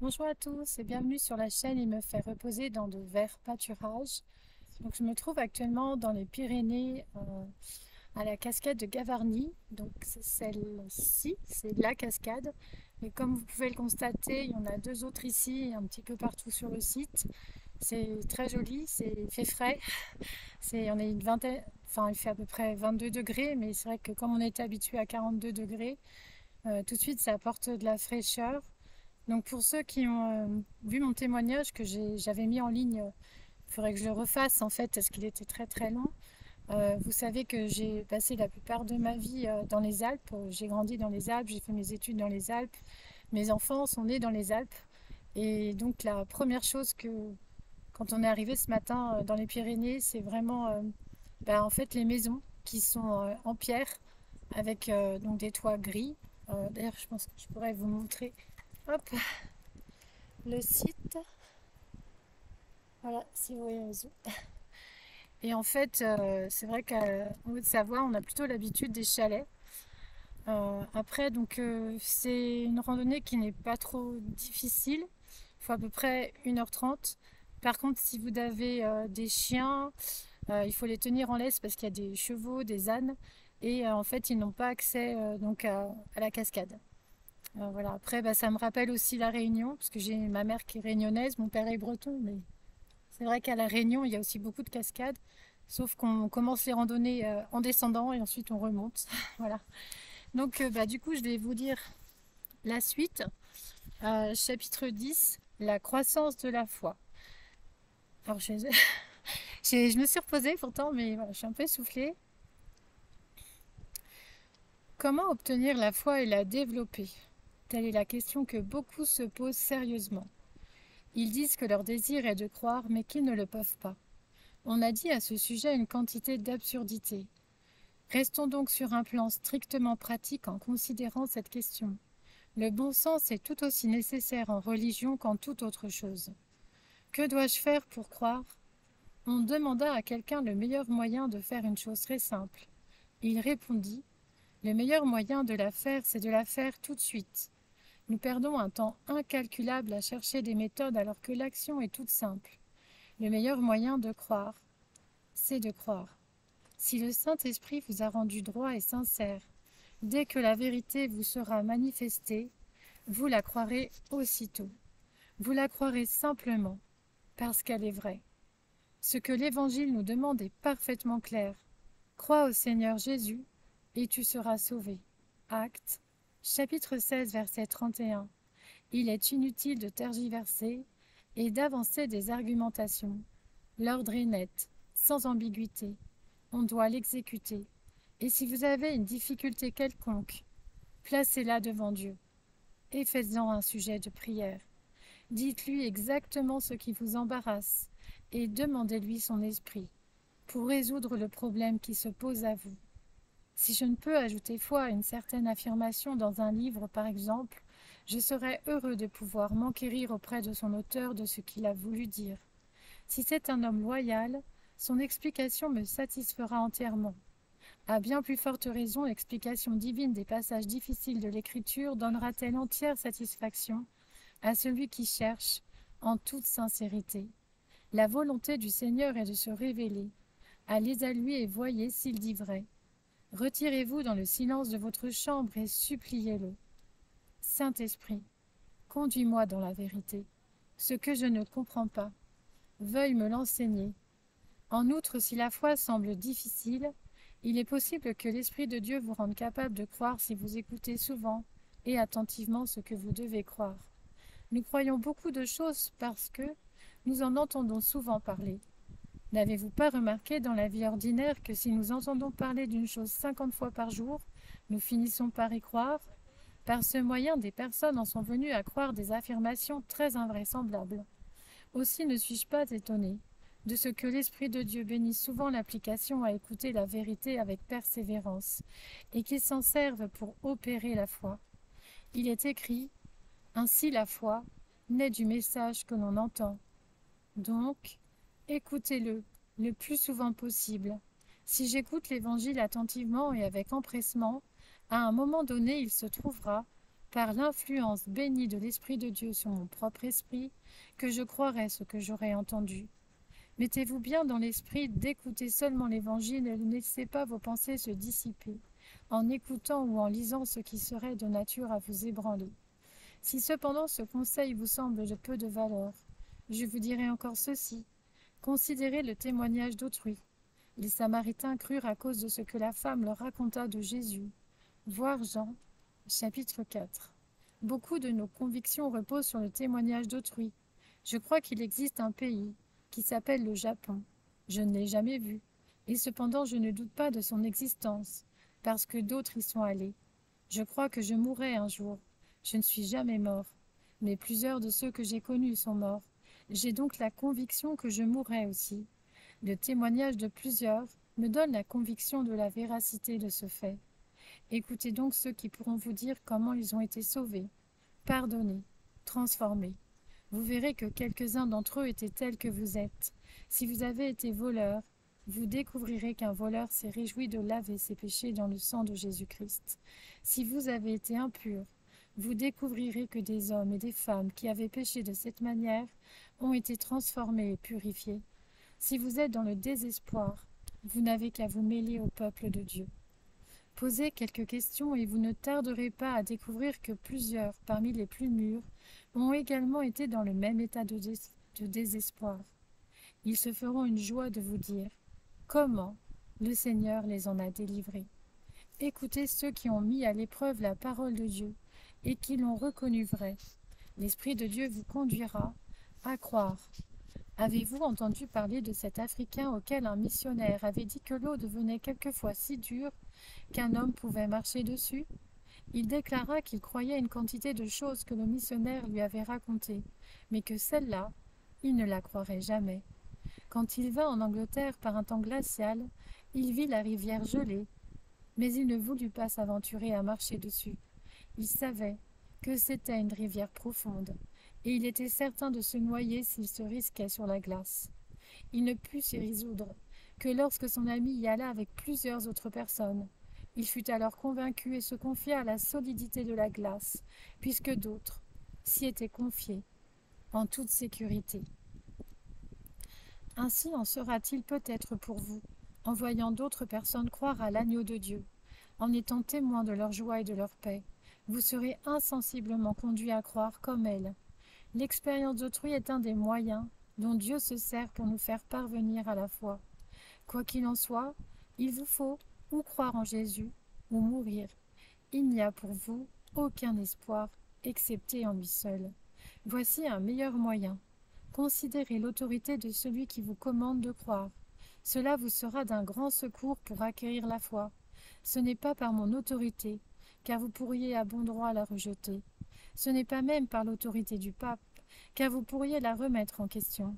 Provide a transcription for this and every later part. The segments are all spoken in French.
Bonjour à tous et bienvenue sur la chaîne Il me fait reposer dans de verts pâturages. Donc je me trouve actuellement dans les Pyrénées à la cascade de Gavarnie. Donc c'est celle-ci, c'est la cascade. Et comme vous pouvez le constater, il y en a deux autres ici et un petit peu partout sur le site. C'est très joli, c'est fait frais. On est une vingtaine, enfin il fait à peu près 22 degrés, mais c'est vrai que comme on était habitué à 42 degrés, tout de suite ça apporte de la fraîcheur. Donc pour ceux qui ont vu mon témoignage que j'avais mis en ligne, il faudrait que je le refasse en fait parce qu'il était très très long. Vous savez que j'ai passé la plupart de ma vie dans les Alpes. J'ai grandi dans les Alpes, j'ai fait mes études dans les Alpes. Mes enfants sont nés dans les Alpes. Et donc la première chose que quand on est arrivé ce matin dans les Pyrénées, c'est vraiment en fait les maisons qui sont en pierre avec donc des toits gris. D'ailleurs, je pense que je pourrais vous montrer. Hop, le site. Voilà, si vous voyez le zoom. Et en fait, c'est vrai qu'en Haute-Savoie, on a plutôt l'habitude des chalets. Après, c'est une randonnée qui n'est pas trop difficile. Il faut à peu près 1h30. Par contre, si vous avez des chiens, il faut les tenir en laisse parce qu'il y a des chevaux, des ânes. Et en fait, ils n'ont pas accès à la cascade. Voilà. Après, ça me rappelle aussi la Réunion, parce que j'ai ma mère qui est réunionnaise, mon père est breton, mais c'est vrai qu'à La Réunion, il y a aussi beaucoup de cascades, sauf qu'on commence les randonnées en descendant et ensuite on remonte. Voilà. Donc, du coup, je vais vous dire la suite. Chapitre 10, la croissance de la foi. Alors, je me suis reposée pourtant, mais voilà, je suis un peu essoufflée. Comment obtenir la foi et la développer? Telle est la question que beaucoup se posent sérieusement. Ils disent que leur désir est de croire, mais qu'ils ne le peuvent pas. On a dit à ce sujet une quantité d'absurdités. Restons donc sur un plan strictement pratique en considérant cette question. Le bon sens est tout aussi nécessaire en religion qu'en toute autre chose. Que dois-je faire pour croire? On demanda à quelqu'un le meilleur moyen de faire une chose très simple. Il répondit, le meilleur moyen de la faire, c'est de la faire tout de suite. Nous perdons un temps incalculable à chercher des méthodes alors que l'action est toute simple. Le meilleur moyen de croire, c'est de croire. Si le Saint-Esprit vous a rendu droit et sincère, dès que la vérité vous sera manifestée, vous la croirez aussitôt. Vous la croirez simplement, parce qu'elle est vraie. Ce que l'Évangile nous demande est parfaitement clair. Crois au Seigneur Jésus, et tu seras sauvé. Actes, chapitre 16, verset 31. Il est inutile de tergiverser et d'avancer des argumentations. L'ordre est net, sans ambiguïté. On doit l'exécuter. Et si vous avez une difficulté quelconque, placez-la devant Dieu et faites-en un sujet de prière. Dites-lui exactement ce qui vous embarrasse et demandez-lui son esprit pour résoudre le problème qui se pose à vous. Si je ne peux ajouter foi à une certaine affirmation dans un livre, par exemple, je serais heureux de pouvoir m'enquérir auprès de son auteur de ce qu'il a voulu dire. Si c'est un homme loyal, son explication me satisfera entièrement. À bien plus forte raison, l'explication divine des passages difficiles de l'Écriture donnera-t-elle entière satisfaction à celui qui cherche, en toute sincérité. La volonté du Seigneur est de se révéler. Allez à lui et voyez s'il dit vrai. Retirez-vous dans le silence de votre chambre et suppliez-le. Saint-Esprit, conduis-moi dans la vérité. Ce que je ne comprends pas, veuille me l'enseigner. En outre, si la foi semble difficile, il est possible que l'Esprit de Dieu vous rende capable de croire si vous écoutez souvent et attentivement ce que vous devez croire. Nous croyons beaucoup de choses parce que nous en entendons souvent parler. N'avez-vous pas remarqué dans la vie ordinaire que si nous entendons parler d'une chose 50 fois par jour, nous finissons par y croire? Par ce moyen, des personnes en sont venues à croire des affirmations très invraisemblables. Aussi ne suis-je pas étonné de ce que l'Esprit de Dieu bénisse souvent l'application à écouter la vérité avec persévérance, et qu'il s'en serve pour opérer la foi. Il est écrit, ainsi la foi naît du message que l'on entend. Donc, écoutez-le le plus souvent possible. Si j'écoute l'Évangile attentivement et avec empressement, à un moment donné il se trouvera par l'influence bénie de l'Esprit de Dieu sur mon propre esprit, que je croirai ce que j'aurai entendu. Mettez-vous bien dans l'esprit d'écouter seulement l'Évangile et ne laissez pas vos pensées se dissiper, en écoutant ou en lisant ce qui serait de nature à vous ébranler. Si cependant ce conseil vous semble de peu de valeur, je vous dirai encore ceci. Considérez le témoignage d'autrui. Les Samaritains crurent à cause de ce que la femme leur raconta de Jésus. Voir Jean, chapitre 4. Beaucoup de nos convictions reposent sur le témoignage d'autrui. Je crois qu'il existe un pays qui s'appelle le Japon. Je ne l'ai jamais vu, et cependant je ne doute pas de son existence, parce que d'autres y sont allés. Je crois que je mourrai un jour. Je ne suis jamais mort, mais plusieurs de ceux que j'ai connus sont morts. J'ai donc la conviction que je mourrai aussi. Le témoignage de plusieurs me donne la conviction de la véracité de ce fait. Écoutez donc ceux qui pourront vous dire comment ils ont été sauvés, pardonnés, transformés. Vous verrez que quelques-uns d'entre eux étaient tels que vous êtes. Si vous avez été voleur, vous découvrirez qu'un voleur s'est réjoui de laver ses péchés dans le sang de Jésus-Christ. Si vous avez été impur, vous découvrirez que des hommes et des femmes qui avaient péché de cette manière ont été transformés et purifiés. Si vous êtes dans le désespoir, vous n'avez qu'à vous mêler au peuple de Dieu. Posez quelques questions et vous ne tarderez pas à découvrir que plusieurs, parmi les plus mûrs, ont également été dans le même état de désespoir. Ils se feront une joie de vous dire comment le Seigneur les en a délivrés. Écoutez ceux qui ont mis à l'épreuve la parole de Dieu et qui l'ont reconnue vraie. L'Esprit de Dieu vous conduira à croire. Avez-vous entendu parler de cet Africain auquel un missionnaire avait dit que l'eau devenait quelquefois si dure qu'un homme pouvait marcher dessus? Il déclara qu'il croyait une quantité de choses que le missionnaire lui avait racontées, mais que celle-là, il ne la croirait jamais. Quand il vint en Angleterre par un temps glacial, il vit la rivière gelée, mais il ne voulut pas s'aventurer à marcher dessus. Il savait que c'était une rivière profonde, et il était certain de se noyer s'il se risquait sur la glace. Il ne put s'y résoudre que lorsque son ami y alla avec plusieurs autres personnes. Il fut alors convaincu et se confia à la solidité de la glace, puisque d'autres s'y étaient confiés en toute sécurité. Ainsi en sera-t-il peut-être pour vous, en voyant d'autres personnes croire à l'agneau de Dieu, en étant témoins de leur joie et de leur paix. Vous serez insensiblement conduits à croire comme elles. L'expérience d'autrui est un des moyens dont Dieu se sert pour nous faire parvenir à la foi. Quoi qu'il en soit, il vous faut ou croire en Jésus ou mourir. Il n'y a pour vous aucun espoir excepté en lui seul. Voici un meilleur moyen. Considérez l'autorité de celui qui vous commande de croire. Cela vous sera d'un grand secours pour acquérir la foi. Ce n'est pas par mon autorité, car vous pourriez à bon droit la rejeter. Ce n'est pas même par l'autorité du pape, car vous pourriez la remettre en question.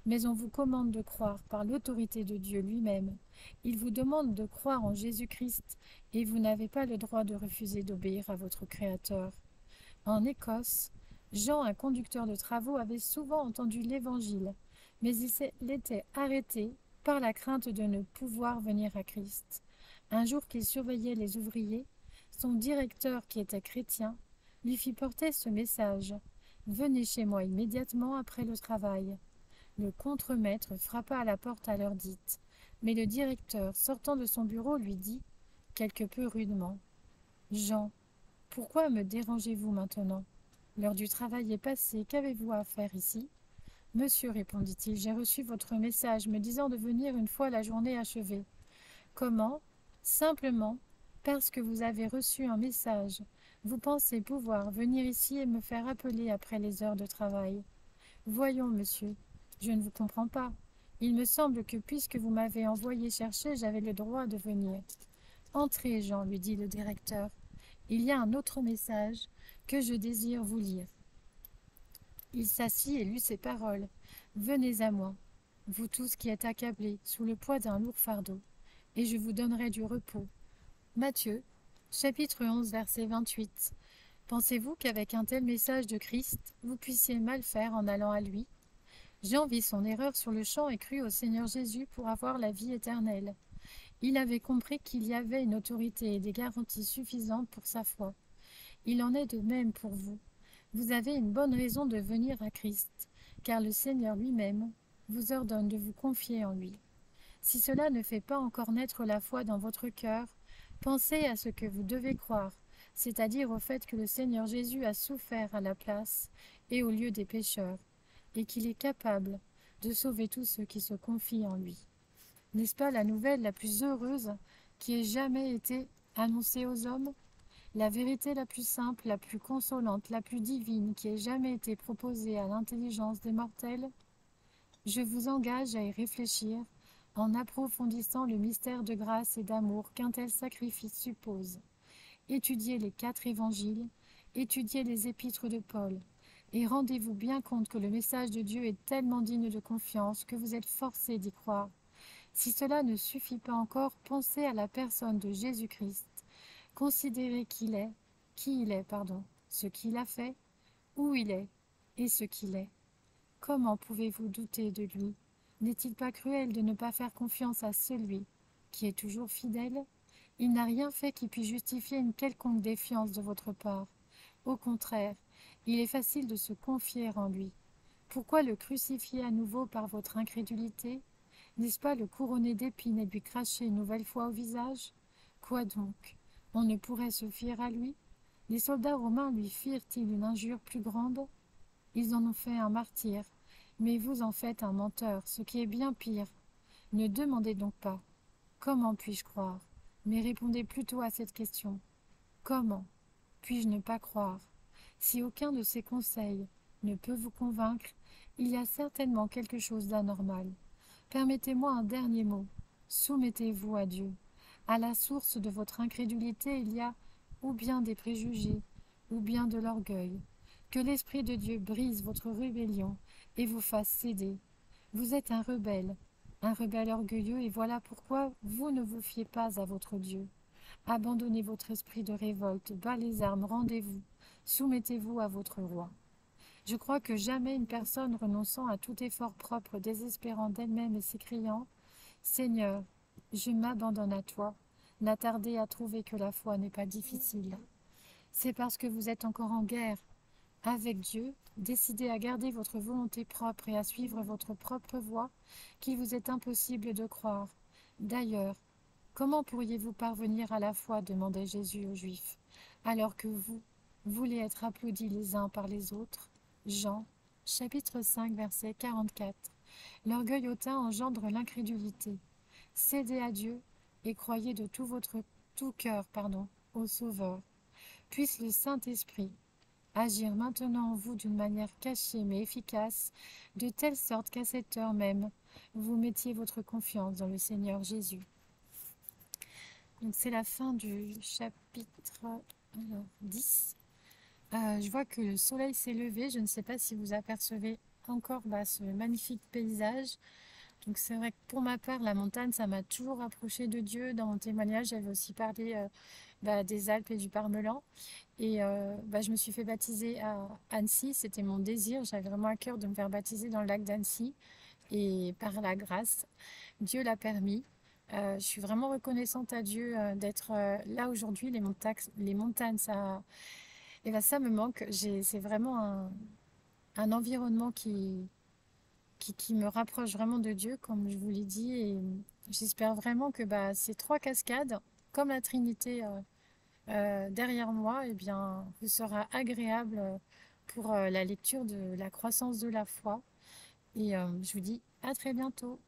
Mais on vous commande de croire par l'autorité de Dieu lui-même. Il vous demande de croire en Jésus-Christ, et vous n'avez pas le droit de refuser d'obéir à votre Créateur. En Écosse, Jean, un conducteur de travaux, avait souvent entendu l'Évangile, mais il était arrêté par la crainte de ne pouvoir venir à Christ. Un jour qu'il surveillait les ouvriers, son directeur, qui était chrétien, lui fit porter ce message: « Venez chez moi immédiatement après le travail. » Le contremaître frappa à la porte à l'heure dite, mais le directeur, sortant de son bureau, lui dit, quelque peu rudement: « Jean, pourquoi me dérangez-vous maintenant? L'heure du travail est passée, qu'avez-vous à faire ici? » « Monsieur, répondit-il, j'ai reçu votre message me disant de venir une fois la journée achevée. » « Comment? Simplement parce que vous avez reçu un message. Vous pensez pouvoir venir ici et me faire appeler après les heures de travail. Voyons, monsieur, je ne vous comprends pas. Il me semble que puisque vous m'avez envoyé chercher, j'avais le droit de venir. Entrez, Jean, lui dit le directeur. Il y a un autre message que je désire vous lire. Il s'assit et lut ces paroles. Venez à moi, vous tous qui êtes accablés sous le poids d'un lourd fardeau, et je vous donnerai du repos. Matthieu, chapitre 11, verset 28. Pensez-vous qu'avec un tel message de Christ, vous puissiez mal faire en allant à lui? Jean vit son erreur sur le champ et crut au Seigneur Jésus pour avoir la vie éternelle. Il avait compris qu'il y avait une autorité et des garanties suffisantes pour sa foi. Il en est de même pour vous. Vous avez une bonne raison de venir à Christ, car le Seigneur lui-même vous ordonne de vous confier en lui. Si cela ne fait pas encore naître la foi dans votre cœur, pensez à ce que vous devez croire, c'est-à-dire au fait que le Seigneur Jésus a souffert à la place et au lieu des pécheurs, et qu'il est capable de sauver tous ceux qui se confient en lui. N'est-ce pas la nouvelle la plus heureuse qui ait jamais été annoncée aux hommes? La vérité la plus simple, la plus consolante, la plus divine qui ait jamais été proposée à l'intelligence des mortels? Je vous engage à y réfléchir en approfondissant le mystère de grâce et d'amour qu'un tel sacrifice suppose. Étudiez les 4 évangiles, étudiez les épîtres de Paul, et rendez-vous bien compte que le message de Dieu est tellement digne de confiance que vous êtes forcés d'y croire. Si cela ne suffit pas encore, pensez à la personne de Jésus-Christ. Considérez qui il est, ce qu'il a fait, où il est et ce qu'il est. Comment pouvez-vous douter de lui? N'est-il pas cruel de ne pas faire confiance à celui qui est toujours fidèle? Il n'a rien fait qui puisse justifier une quelconque défiance de votre part. Au contraire, il est facile de se confier en lui. Pourquoi le crucifier à nouveau par votre incrédulité? N'est-ce pas le couronner d'épines et lui cracher une nouvelle fois au visage? Quoi donc? On ne pourrait se fier à lui? Les soldats romains lui firent-ils une injure plus grande? Ils en ont fait un martyr, mais vous en faites un menteur, ce qui est bien pire. Ne demandez donc pas « Comment puis-je croire ?» mais répondez plutôt à cette question. Comment puis-je ne pas croire? Si aucun de ces conseils ne peut vous convaincre, il y a certainement quelque chose d'anormal. Permettez-moi un dernier mot. Soumettez-vous à Dieu. À la source de votre incrédulité, il y a ou bien des préjugés, ou bien de l'orgueil. Que l'Esprit de Dieu brise votre rébellion et vous fasse céder. Vous êtes un rebelle orgueilleux, et voilà pourquoi vous ne vous fiez pas à votre Dieu. Abandonnez votre esprit de révolte, bas les armes, rendez-vous, soumettez-vous à votre roi. Je crois que jamais une personne renonçant à tout effort propre, désespérant d'elle-même et s'écriant « Seigneur, je m'abandonne à toi », n'a tardé à trouver que la foi n'est pas difficile. C'est parce que vous êtes encore en guerre avec Dieu, décidé à garder votre volonté propre et à suivre votre propre voie, qu'il vous est impossible de croire. D'ailleurs, comment pourriez-vous parvenir à la foi, demandait Jésus aux Juifs, alors que vous voulez être applaudis les uns par les autres? Jean, chapitre 5, verset 44. L'orgueil hautain engendre l'incrédulité. Cédez à Dieu et croyez de tout cœur au Sauveur. Puisse le Saint-Esprit agir maintenant en vous d'une manière cachée mais efficace, de telle sorte qu'à cette heure même, vous mettiez votre confiance dans le Seigneur Jésus. Donc c'est la fin du chapitre 10. Je vois que le soleil s'est levé. Je ne sais pas si vous apercevez encore ce magnifique paysage. Donc c'est vrai que pour ma part, la montagne, ça m'a toujours rapproché de Dieu. Dans mon témoignage, j'avais aussi parlé des Alpes et du Parmelan. Et je me suis fait baptiser à Annecy. C'était mon désir. J'avais vraiment à cœur de me faire baptiser dans le lac d'Annecy. Et par la grâce, Dieu l'a permis. Je suis vraiment reconnaissante à Dieu d'être là aujourd'hui. Les montagnes, ça me manque. C'est vraiment un environnement qui me rapproche vraiment de Dieu, comme je vous l'ai dit. Et j'espère vraiment que ces 3 cascades, comme la Trinité derrière moi, eh bien, vous sera agréable pour la lecture de la croissance de la foi. Et je vous dis à très bientôt.